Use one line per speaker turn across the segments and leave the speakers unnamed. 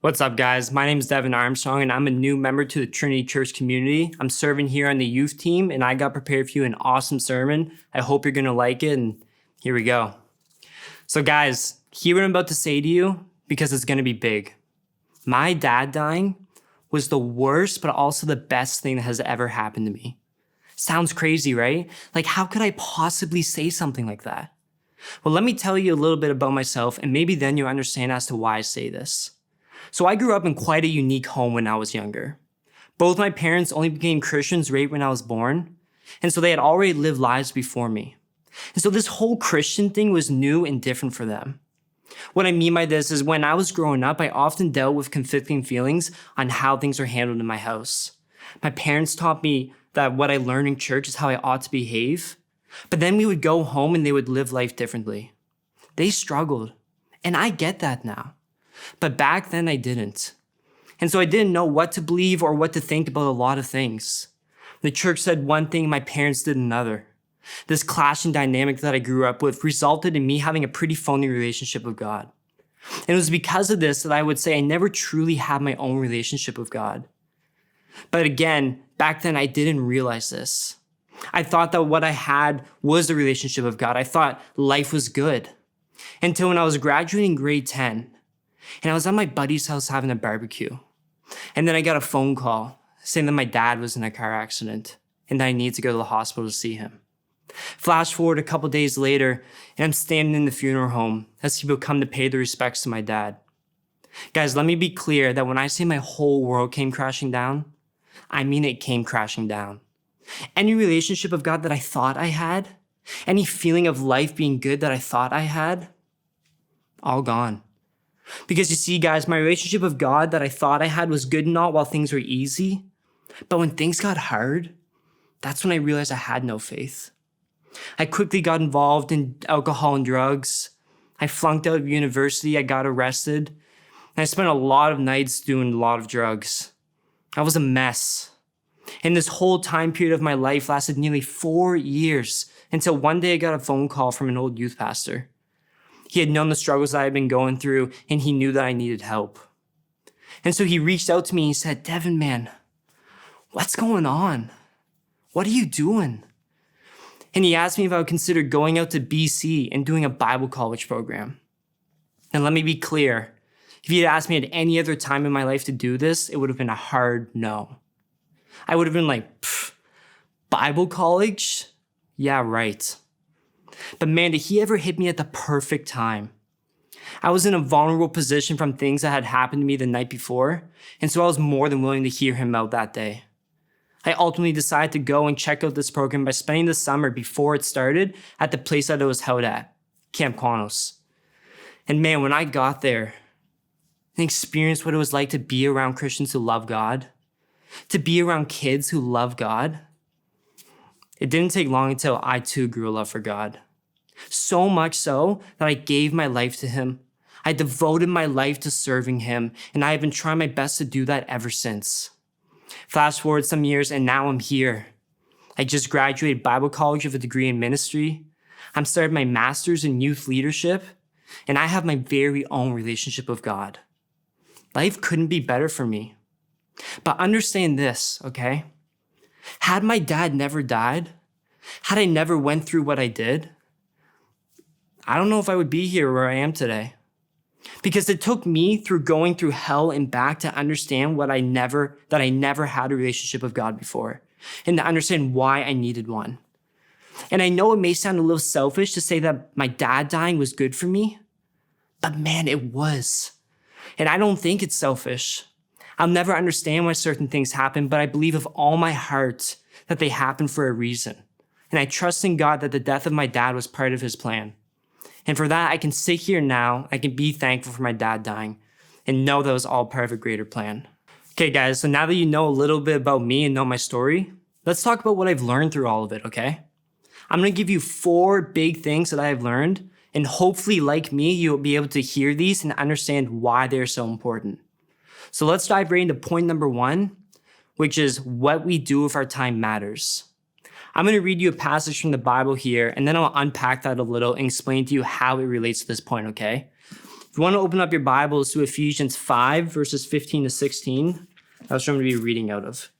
What's up, guys? My name is Devon Armstrong, and I'm a new member to the Trinity Church community. I'm serving here on the youth team, and I got prepared for you an awesome sermon. I hope you're going to like it, and here we go. So, guys, hear what I'm about to say to you because it's going to be big. My dad dying was the worst, but also the best thing that has ever happened to me. Sounds crazy, right? Like, how could I possibly say something like that? Well, let me tell you a little bit about myself, and maybe then you'll understand as to why I say this. So I grew up in quite a unique home when I was younger. Both my parents only became Christians right when I was born, and so they had already lived lives before me. And so this whole Christian thing was new and different for them. What I mean by this is when I was growing up, I often dealt with conflicting feelings on how things are handled in my house. My parents taught me that what I learned in church is how I ought to behave, but then we would go home and they would live life differently. They struggled, and I get that now. But back then I didn't. And so I didn't know what to believe or what to think about a lot of things. The church said one thing, my parents did another. This clashing dynamic that I grew up with resulted in me having a pretty phony relationship with God. And it was because of this that I would say I never truly had my own relationship with God. But again, back then I didn't realize this. I thought that what I had was a relationship with God. I thought life was good. Until when I was graduating grade 10, and I was at my buddy's house having a barbecue. And then I got a phone call saying that my dad was in a car accident and that I need to go to the hospital to see him. Flash forward a couple days later, and I'm standing in the funeral home as people come to pay their respects to my dad. Guys, let me be clear that when I say my whole world came crashing down, I mean it came crashing down. Any relationship of God that I thought I had, any feeling of life being good that I thought I had, all gone. Because you see, guys, my relationship with God that I thought I had was good and all while things were easy. But when things got hard, that's when I realized I had no faith. I quickly got involved in alcohol and drugs. I flunked out of university. I got arrested. And I spent a lot of nights doing a lot of drugs. I was a mess. And this whole time period of my life lasted nearly 4 years until one day I got a phone call from an old youth pastor. He had known the struggles that I had been going through, and he knew that I needed help. And so he reached out to me and he said, "Devon, man, what's going on? What are you doing?" And he asked me if I would consider going out to BC and doing a Bible college program. And let me be clear, if he had asked me at any other time in my life to do this, it would have been a hard no. I would have been like, Bible college? Yeah, right. But man, did he ever hit me at the perfect time. I was in a vulnerable position from things that had happened to me the night before, and so I was more than willing to hear him out that day. I ultimately decided to go and check out this program by spending the summer before it started at the place that it was held at, Camp Quanos. And man, when I got there and experienced what it was like to be around Christians who love God, to be around kids who love God, it didn't take long until I too grew a love for God. So much so that I gave my life to him. I devoted my life to serving him, and I have been trying my best to do that ever since. Fast forward some years, and now I'm here. I just graduated Bible college with a degree in ministry. I'm starting my master's in youth leadership, and I have my very own relationship with God. Life couldn't be better for me. But understand this, okay? Had my dad never died, had I never went through what I did, I don't know if I would be here where I am today. Because it took me through going through hell and back to understand that I never had a relationship with God before, and to understand why I needed one. And I know it may sound a little selfish to say that my dad dying was good for me, but man, it was. And I don't think it's selfish. I'll never understand why certain things happen, but I believe with all my heart that they happen for a reason. And I trust in God that the death of my dad was part of his plan. And for that, I can sit here now, I can be thankful for my dad dying and know that was all part of a greater plan. Okay, guys, so now that you know a little bit about me and know my story, let's talk about what I've learned through all of it, okay? I'm gonna give you 4 big things that I have learned, and hopefully, like me, you'll be able to hear these and understand why they're so important. So let's dive right into point number 1, which is what we do with our time matters. I'm going to read you a passage from the Bible here, and then I'll unpack that a little and explain to you how it relates to this point, okay? If you want to open up your Bibles to Ephesians 5, verses 15 to 16, that's what I'm going to be reading out of.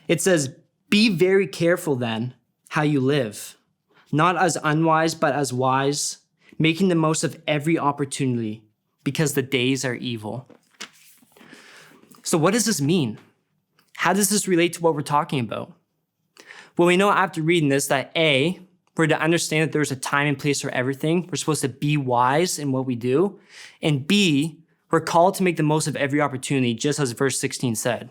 It says, "Be very careful then how you live, not as unwise, but as wise, making the most of every opportunity, because the days are evil." So what does this mean? How does this relate to what we're talking about? Well, we know after reading this that A, we're to understand that there's a time and place for everything. We're supposed to be wise in what we do. And B, we're called to make the most of every opportunity, just as verse 16 said.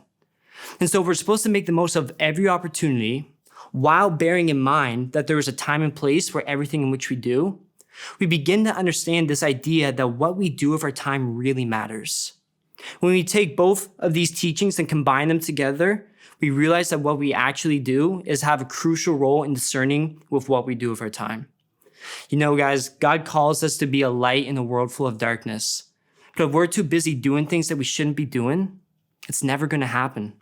And so we're supposed to make the most of every opportunity while bearing in mind that there is a time and place for everything in which we do. We begin to understand this idea that what we do with our time really matters. When we take both of these teachings and combine them together, we realize that what we actually do is have a crucial role in discerning with what we do with our time. You know, guys, God calls us to be a light in a world full of darkness. But if we're too busy doing things that we shouldn't be doing, it's never going to happen.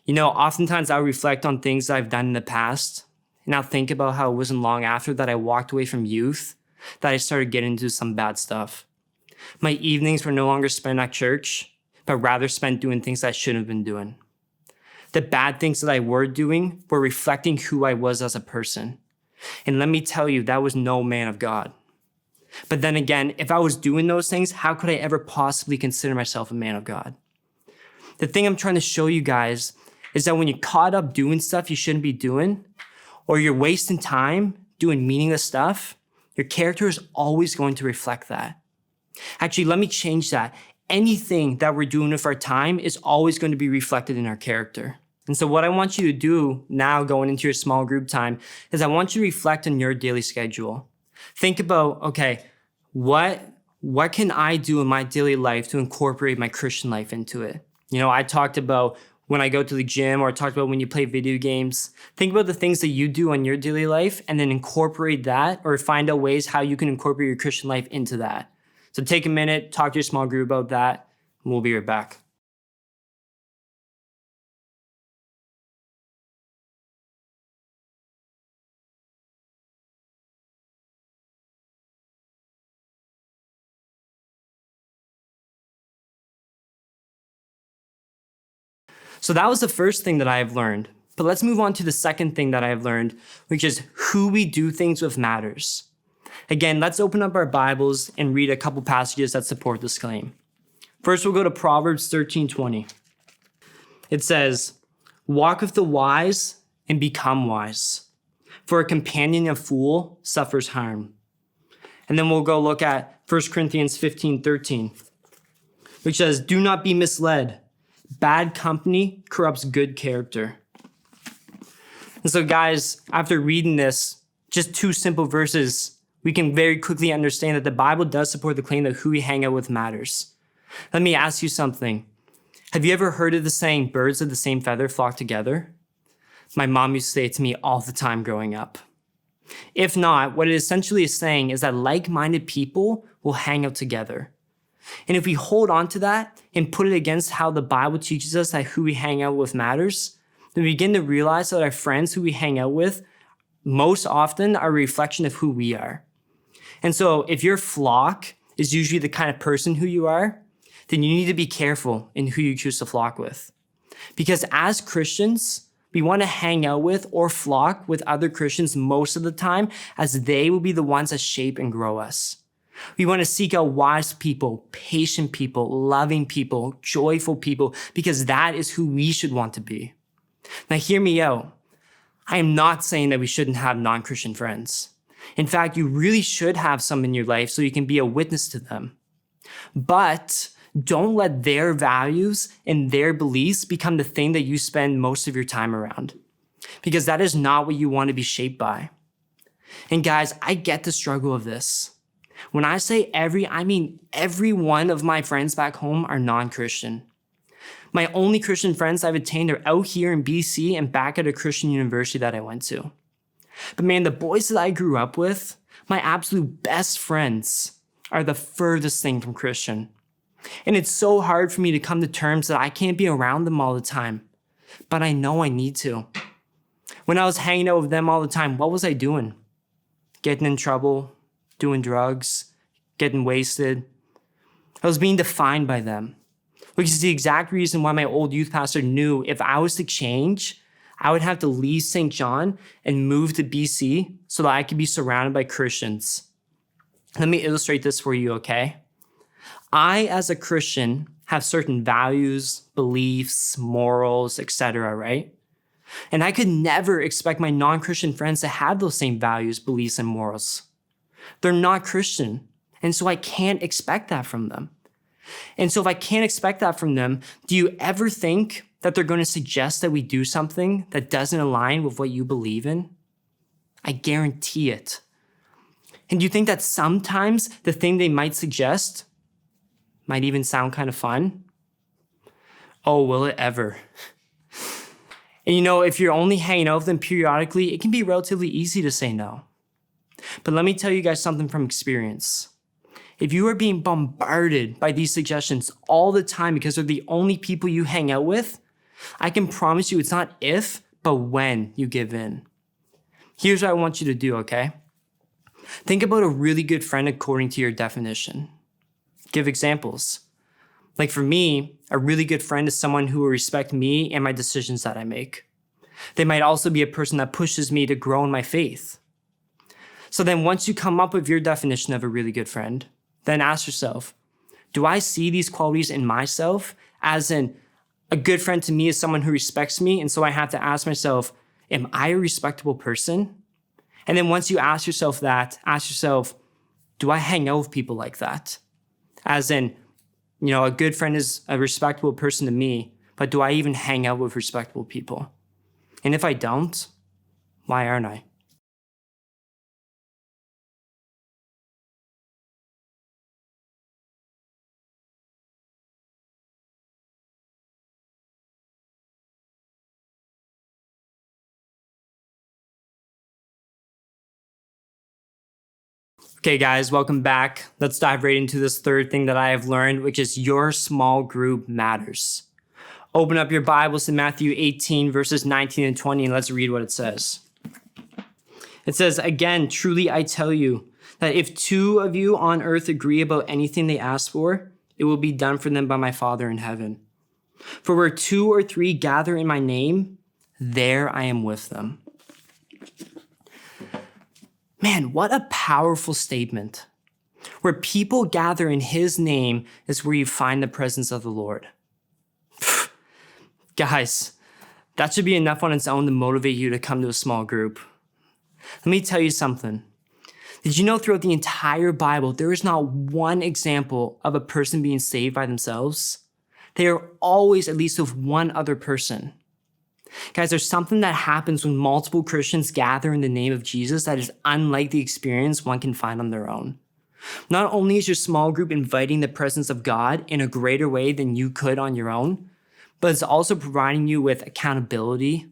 You know, oftentimes I'll reflect on things that I've done in the past, and I'll think about how it wasn't long after that I walked away from youth that I started getting into some bad stuff. My evenings were no longer spent at church, but rather spent doing things that I shouldn't have been doing. The bad things that I were doing were reflecting who I was as a person. And let me tell you, that was no man of God. But then again, if I was doing those things, how could I ever possibly consider myself a man of God? The thing I'm trying to show you guys is that when you're caught up doing stuff you shouldn't be doing, or you're wasting time doing meaningless stuff, your character is always going to reflect that. Actually, let me change that. Anything that we're doing with our time is always going to be reflected in our character. And so what I want you to do now going into your small group time is I want you to reflect on your daily schedule. Think about, okay, what can I do in my daily life to incorporate my Christian life into it? You know, I talked about when I go to the gym, or I talked about when you play video games. Think about the things that you do in your daily life and then incorporate that, or find out ways how you can incorporate your Christian life into that. So take a minute, talk to your small group about that, and we'll be right back. So that was the first thing that I have learned. But let's move on to the second thing that I have learned, which is who we do things with matters. Again, let's open up our Bibles and read a couple passages that support this claim. First, we'll go to Proverbs 13:20. It says, "Walk with the wise and become wise, for a companion of fool suffers harm." And then we'll go look at 1 Corinthians 15:13, which says, "Do not be misled. Bad company corrupts good character." And so guys, after reading this, just two simple verses, we can very quickly understand that the Bible does support the claim that who we hang out with matters. Let me ask you something. Have you ever heard of the saying, birds of the same feather flock together? My mom used to say it to me all the time growing up. If not, what it essentially is saying is that like-minded people will hang out together. And if we hold on to that and put it against how the Bible teaches us that who we hang out with matters, then we begin to realize that our friends who we hang out with most often are a reflection of who we are. And so if your flock is usually the kind of person who you are, then you need to be careful in who you choose to flock with. Because as Christians, we want to hang out with or flock with other Christians most of the time, as they will be the ones that shape and grow us. We want to seek out wise people, patient people, loving people, joyful people, because that is who we should want to be. Now hear me out. I am not saying that we shouldn't have non-Christian friends. In fact, you really should have some in your life so you can be a witness to them. But don't let their values and their beliefs become the thing that you spend most of your time around, because that is not what you want to be shaped by. And guys, I get the struggle of this. When I say I mean every one of my friends back home are non-Christian. My only Christian friends I've attained are out here in BC and back at a Christian university that I went to. But man, the boys that I grew up with, my absolute best friends, are the furthest thing from Christian. And it's so hard for me to come to terms that I can't be around them all the time. But I know I need to. When I was hanging out with them all the time, what was I doing? Getting in trouble, doing drugs, getting wasted. I was being defined by them, which is the exact reason why my old youth pastor knew if I was to change, I would have to leave St. John and move to BC so that I could be surrounded by Christians. Let me illustrate this for you, okay? I, as a Christian, have certain values, beliefs, morals, etc., right? And I could never expect my non-Christian friends to have those same values, beliefs, and morals. They're not Christian, and so I can't expect that from them. And so if I can't expect that from them, do you ever think that they're going to suggest that we do something that doesn't align with what you believe in? I guarantee it. And do you think that sometimes the thing they might suggest might even sound kind of fun? Oh, will it ever? And if you're only hanging out with them periodically, it can be relatively easy to say no. But let me tell you guys something from experience. If you are being bombarded by these suggestions all the time because they're the only people you hang out with, I can promise you it's not if, but when you give in. Here's what I want you to do, okay? Think about a really good friend according to your definition. Give examples. Like for me, a really good friend is someone who will respect me and my decisions that I make. They might also be a person that pushes me to grow in my faith. So then once you come up with your definition of a really good friend, then ask yourself, do I see these qualities in myself? As in, a good friend to me is someone who respects me, and so I have to ask myself, am I a respectable person? And then once you ask yourself that, ask yourself, do I hang out with people like that? As in, a good friend is a respectable person to me, but do I even hang out with respectable people? And if I don't, why aren't I? Okay, guys, welcome back. Let's dive right into this third thing that I have learned, which is your small group matters. Open up your Bibles to Matthew 18, verses 19 and 20, and let's read what it says. It says, "Again, truly I tell you that if two of you on earth agree about anything they ask for, it will be done for them by my Father in heaven. For where two or three gather in my name, there I am with them." Man, what a powerful statement. Where people gather in his name is where you find the presence of the Lord. Guys, that should be enough on its own to motivate you to come to a small group. Let me tell you something. Did you know throughout the entire Bible, there is not one example of a person being saved by themselves? They are always at least with one other person. Guys, there's something that happens when multiple Christians gather in the name of Jesus that is unlike the experience one can find on their own. Not only is your small group inviting the presence of God in a greater way than you could on your own, but it's also providing you with accountability,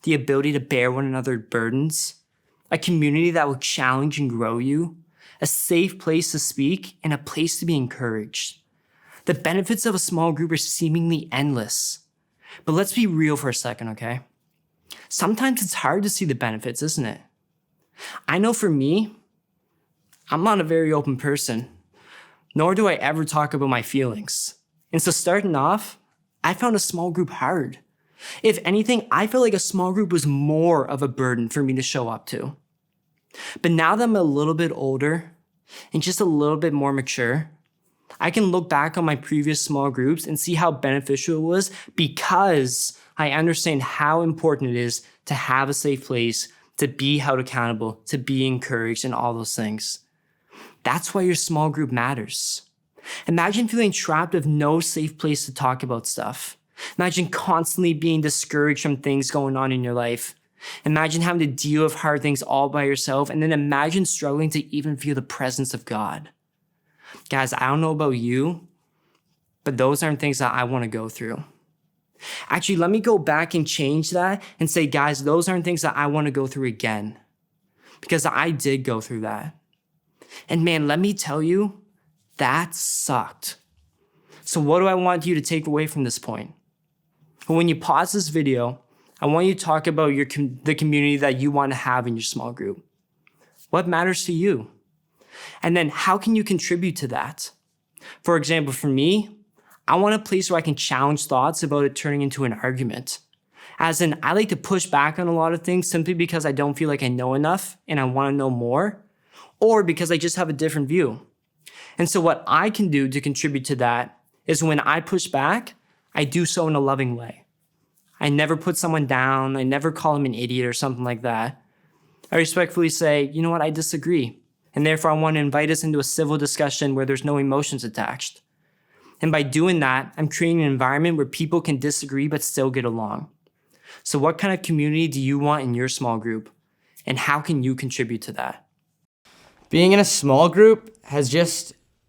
the ability to bear one another's burdens, a community that will challenge and grow you, a safe place to speak, and a place to be encouraged. The benefits of a small group are seemingly endless. But let's be real for a second, okay? Sometimes it's hard to see the benefits, isn't it? I know for me, I'm not a very open person, nor do I ever talk about my feelings. And so starting off, I found a small group hard. If anything, I felt like a small group was more of a burden for me to show up to. But now that I'm a little bit older and just a little bit more mature, I can look back on my previous small groups and see how beneficial it was because I understand how important it is to have a safe place, to be held accountable, to be encouraged, and all those things. That's why your small group matters. Imagine feeling trapped with no safe place to talk about stuff. Imagine constantly being discouraged from things going on in your life. Imagine having to deal with hard things all by yourself, and then imagine struggling to even feel the presence of God. Guys, I don't know about you, but those aren't things that I want to go through. Actually, let me go back and change that and say, guys, those aren't things that I want to go through again, because I did go through that. And man, let me tell you, that sucked. So what do I want you to take away from this point? Well, when you pause this video, I want you to talk about the community that you want to have in your small group. What matters to you? And then how can you contribute to that? For example, for me, I want a place where I can challenge thoughts about it turning into an argument. As in, I like to push back on a lot of things simply because I don't feel like I know enough and I want to know more, or because I just have a different view. And so what I can do to contribute to that is when I push back, I do so in a loving way. I never put someone down. I never call them an idiot or something like that. I respectfully say, you know what, I disagree. And therefore I want to invite us into a civil discussion where there's no emotions attached. And by doing that, I'm creating an environment where people can disagree but still get along. So what kind of community do you want in your small group? And how can you contribute to that?
Being in a small group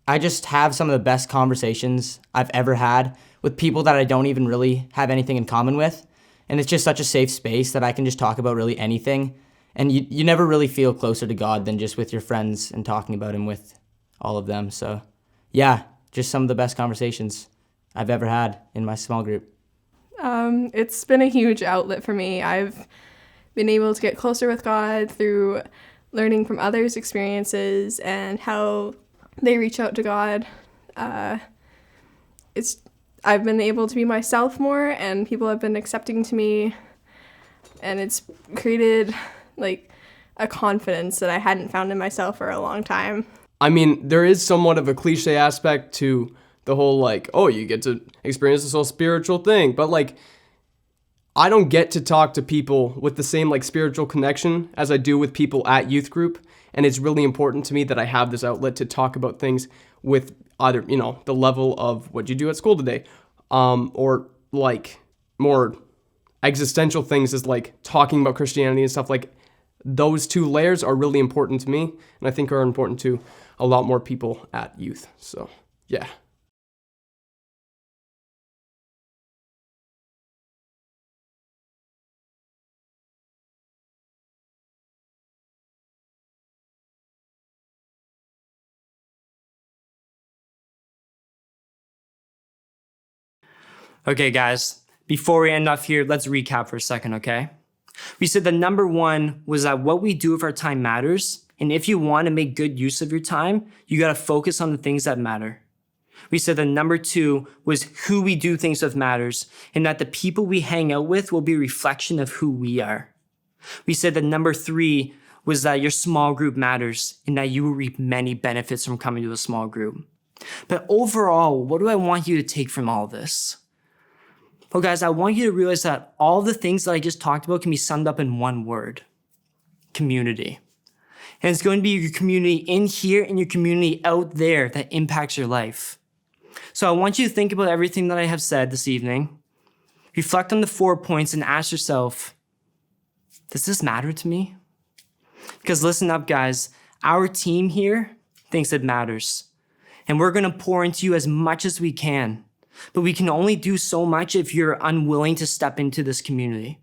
I just have some of the best conversations I've ever had with people that I don't even really have anything in common with. And it's just such a safe space that I can just talk about really anything. And you never really feel closer to God than just with your friends and talking about Him with all of them. So yeah, just some of the best conversations I've ever had in my small group.
It's been a huge outlet for me. I've been able to get closer with God through learning from others' experiences and how they reach out to God. I've been able to be myself more, and people have been accepting to me, and it's created like a confidence that I hadn't found in myself for a long time.
I mean, there is somewhat of a cliche aspect to the whole like, oh, you get to experience this whole spiritual thing, but like, I don't get to talk to people with the same like spiritual connection as I do with people at youth group. And it's really important to me that I have this outlet to talk about things with either, the level of what you do at school today, or like more existential things is like talking about Christianity and stuff. Like those two layers are really important to me, and I think are important to a lot more people at youth. So yeah.
Okay, guys, before we end off here, let's recap for a second, okay? We said that number one was that what we do with our time matters. And if you want to make good use of your time, you got to focus on the things that matter. We said that number two was who we do things with matters, and that the people we hang out with will be a reflection of who we are. We said that number three was that your small group matters and that you will reap many benefits from coming to a small group. But overall, what do I want you to take from all this? Well, guys, I want you to realize that all the things that I just talked about can be summed up in one word: community. And it's going to be your community in here and your community out there that impacts your life. So I want you to think about everything that I have said this evening. Reflect on the 4 points and ask yourself, does this matter to me? Because listen up, guys, our team here thinks it matters. And we're going to pour into you as much as we can. But we can only do so much if you're unwilling to step into this community.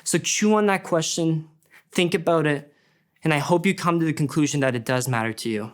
So chew on that question, think about it, and I hope you come to the conclusion that it does matter to you.